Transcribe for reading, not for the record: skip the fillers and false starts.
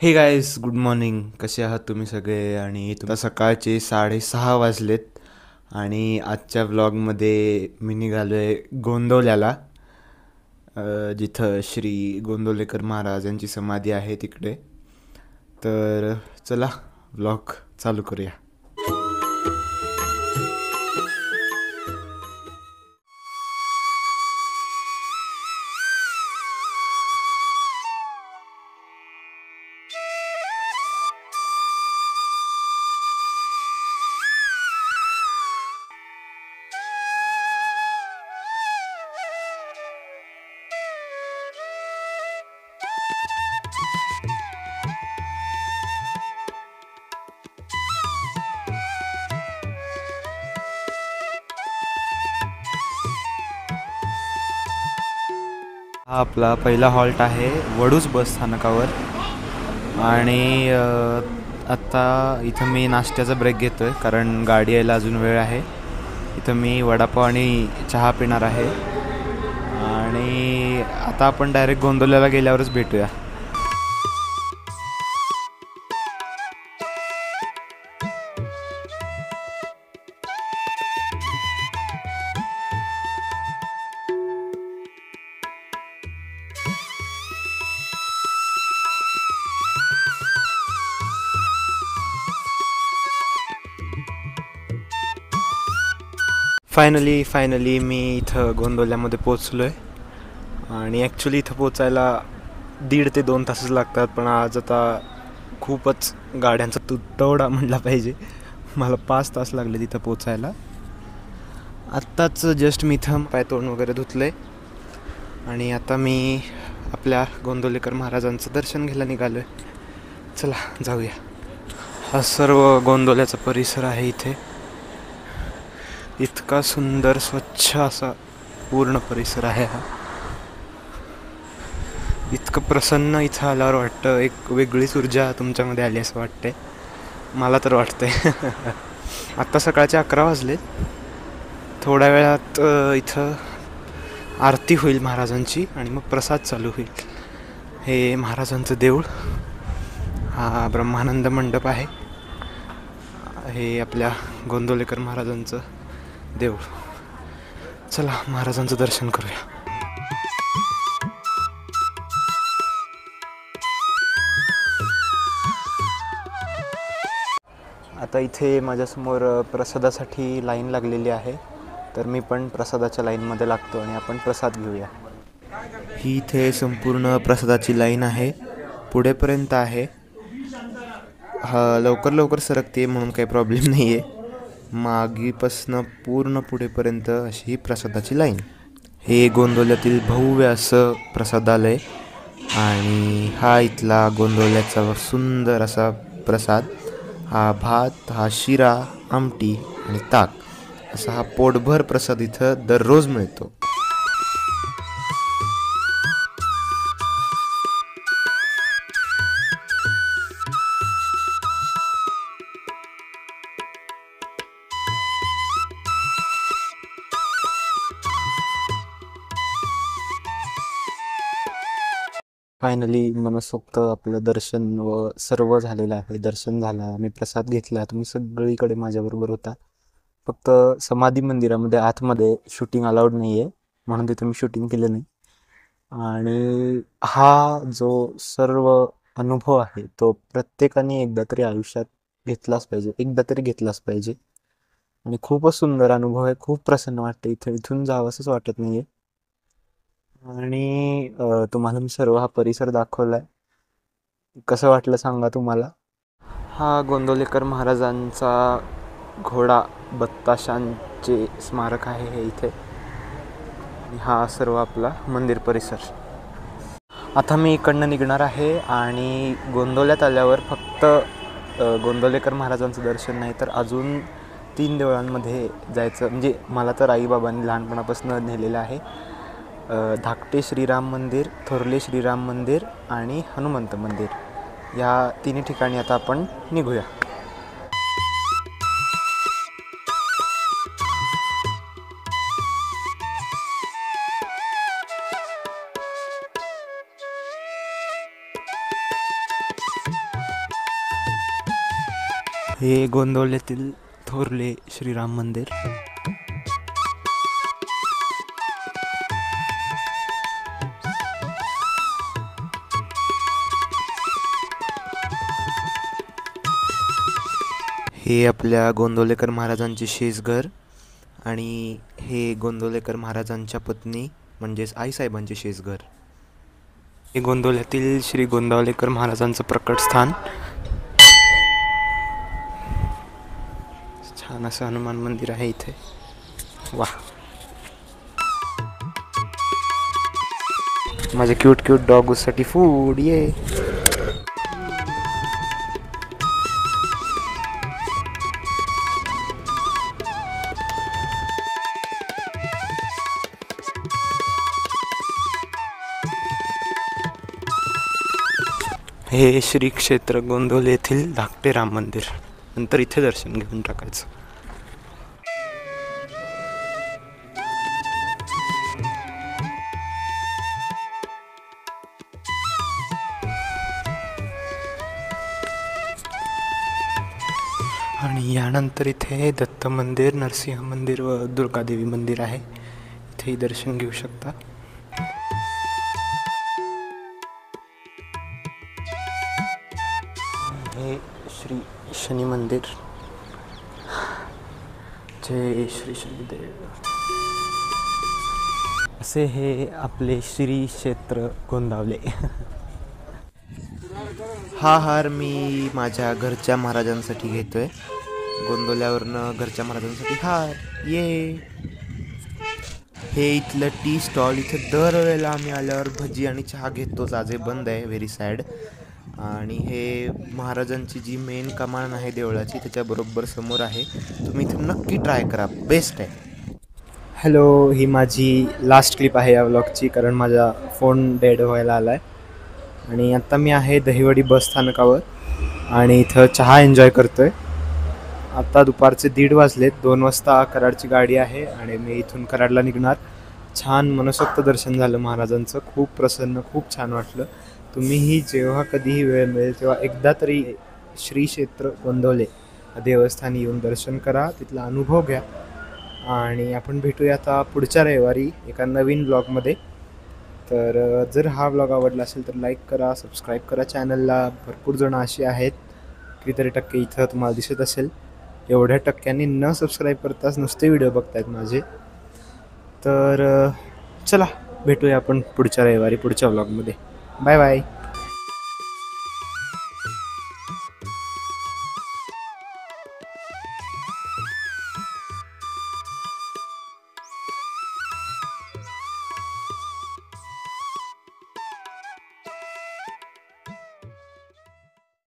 हे guys, good morning. कसे आहात तुम्ही सगळे? आणि तुला सकाळचे 6:30 वाजलेत आणि आजच्या व्लॉगमध्ये मी निघालो आहे गोंदवल्याला, जिथं श्री गोंदवलेकर महाराज यांची समाधी आहे तिकडे. तर चला व्लॉग चालू करूया. हा आपला पहिला हॉल्ट आहे वडूज बस स्थानकावर. आणि आत्ता इथं मी नाश्त्याचा ब्रेक घेतो आहे कारण गाडी यायला अजून वेळ आहे. इथं मी वडापाव आणि चहा पिणार आहे आणि आता आपण डायरेक्ट गोंदवल्याला गेल्यावरच भेटूया. फायनली मी इथं गोंदवल्यामध्ये पोचलो आहे. आणि ॲक्च्युली इथं पोचायला 1.5 ते 2 तासच लागतात, पण आज आता खूपच गाड्यांचा तुटवडा म्हणला पाहिजे. मला 5 तास लागले तिथं पोचायला. आत्ताच जस्ट मी इथं पायतोंड वगैरे धुतलं आहे आणि आता मी आपल्या गोंदवलेकर महाराजांचं दर्शन घ्यायला निघालो आहे. चला जाऊया. हा सर्व गोंदवल्याचा परिसर आहे. इथे इतका सुंदर स्वच्छ असा पूर्ण परिसर आहे हा. इतकं प्रसन्न इथं आल्यावर वाटतं, एक वेगळीच ऊर्जा तुमच्यामध्ये आली असं वाटतंय. मला तर वाटतंय. आत्ता सकाळचे 11 वाजले. थोड्या वेळात इथं आरती होईल महाराजांची आणि मग प्रसाद चालू होईल. हे महाराजांचं देऊळ, हा ब्रह्मानंद मंडप आहे. हे आपल्या गोंदवलेकर महाराजांचं देऊळ. चला महाराजांचं दर्शन करूया. आता इथे माझ्यासमोर प्रसादासाठी लाईन लागलेली आहे, तर मी पण प्रसादाच्या लाईनमध्ये लागतो आणि आपण प्रसाद घेऊया. ही इथे संपूर्ण प्रसादाची लाईन आहे, पुढेपर्यंत आहे. हा लवकर सरकते म्हणून काही प्रॉब्लेम नाही आहे. मागीपासनं पूर्ण पुढेपर्यंत अशी ही प्रसादाची लाईन. हे गोंदवल्यातील भव्य असं प्रसादालय आणि हा इथला गोंदवल्याचा सुंदर असा प्रसाद. हा भात, हा शिरा, आमटी आणि ताक असा हा पोटभर प्रसाद इथं दररोज मिळतो. फायनली मनसोक्त आपलं दर्शन व सर्व झालेलं आहे. दर्शन झालं, आम्ही प्रसाद घेतला, तुम्ही सगळीकडे माझ्याबरोबर होता. फक्त समाधी मंदिरामध्ये आतमध्ये शूटिंग अलाउड नाही आहे, म्हणून तिथे मी शूटिंग केलं नाही. आणि हा जो सर्व अनुभव आहे तो प्रत्येकाने एकदा तरी आयुष्यात एकदा तरी घेतलाच पाहिजे. आणि खूपच सुंदर अनुभव आहे. खूप प्रसन्न वाटतं. इथून जावंसंच वाटत नाही आहे. आणि तुम्हाला मी सर्व हा परिसर दाखवलाय. कसं वाटलं सांगा तुम्हाला. हा गोंदवलेकर महाराजांचा घोडा बत्ताशांचे स्मारक आहे हे इथे. आणि हा सर्व आपला मंदिर परिसर. आता मी इकडनं निघणार आहे आणि गोंदवल्यात आल्यावर फक्त गोंदवलेकर महाराजांचं दर्शन नाही तर अजून 3 देवळांमध्ये जायचं. म्हणजे मला तर आईबाबांनी लहानपणापासून नेलेलं आहे. धाकटे श्रीराम मंदिर, थोरले श्रीराम मंदिर आणि हनुमंत मंदिर, या 3 ठिकाणी आता आपण निघूया. हे गोंदवल्यातील थोरले श्रीराम मंदिर. हे आपल्या गोंदवलेकर महाराजांचे शेजघर आणि हे गोंदवलेकर महाराजांच्या पत्नी म्हणजेच आईसाहेबांचे शेजघर. हे गोंदवल्यातील श्री गोंदावलेकर महाराजांचं प्रकट स्थान. छान असं हनुमान मंदिर आहे इथे. वा, माझ्या क्यूट क्यूट डॉगसाठी फूड ये. हे श्री क्षेत्र गोंदवले येथील धाकटे राम मंदिर. नंतर इथे दर्शन घेऊन टाकायचं. आणि यानंतर इथे दत्त मंदिर, नरसिंह मंदिर व दुर्गादेवी मंदिर आहे. इथेही दर्शन घेऊ शकता. हे श्री शनी मंदिर. जय श्री शनिदेव. असे हे आपले श्री क्षेत्र गोंदावले. हा हार मी माझ्या घरच्या महाराजांसाठी घेतोय. गोंदवल्यावरनं घरच्या महाराजांसाठी हार. ये, हे इथलं टी स्टॉल. इथे दरवेळेला आम्ही आल्यावर भजी आणि चहा घेतोच. आज हे बंद आहे, व्हेरी सॅड. आणि हे महाराजांची जी मेन कमान आहे देवळाची त्याच्याबरोबर समोर आहे. तुम्ही इथे नक्की ट्राय करा, बेस्ट आहे. हॅलो, ही माझी लास्ट क्लिप आहे या व्लॉगची, कारण माझा फोन डेड व्हायला आला आहे. आणि आत्ता मी आहे दहिवडी बस स्थानकावर आणि इथं चहा एन्जॉय करतो आहे. आत्ता दुपारचे 1:30 वाजलेत. 2 वाजता कराडची गाडी आहे आणि मी इथून कराडला निघणार. छान मनसोक्त दर्शन झालं महाराजांचं. खूप प्रसन्न, खूप छान वाटलं. तुम्हीही जेव्हा कधीही वेळ मिळेल तेव्हा एकदा तरी श्री क्षेत्र गोंदवले देवस्थानी येऊन दर्शन करा, तिथला अनुभव घ्या. आणि आपण भेटूया आता पुढच्या रविवारी एका नवीन ब्लॉगमध्ये. तर जर हा व्लॉग आवडला असेल तर लाईक करा, सबस्क्राईब करा चॅनलला. भरपूर जण असे आहेत, कितीतरी टक्के इथं तुम्हाला दिसत असेल, एवढ्या टक्क्यांनी न सबस्क्राईब करताच नुसते व्हिडिओ बघतायत माझे. तर चला भेटूया आपण पुढच्या रविवारी पुढच्या व्लॉगमध्ये. Bye bye.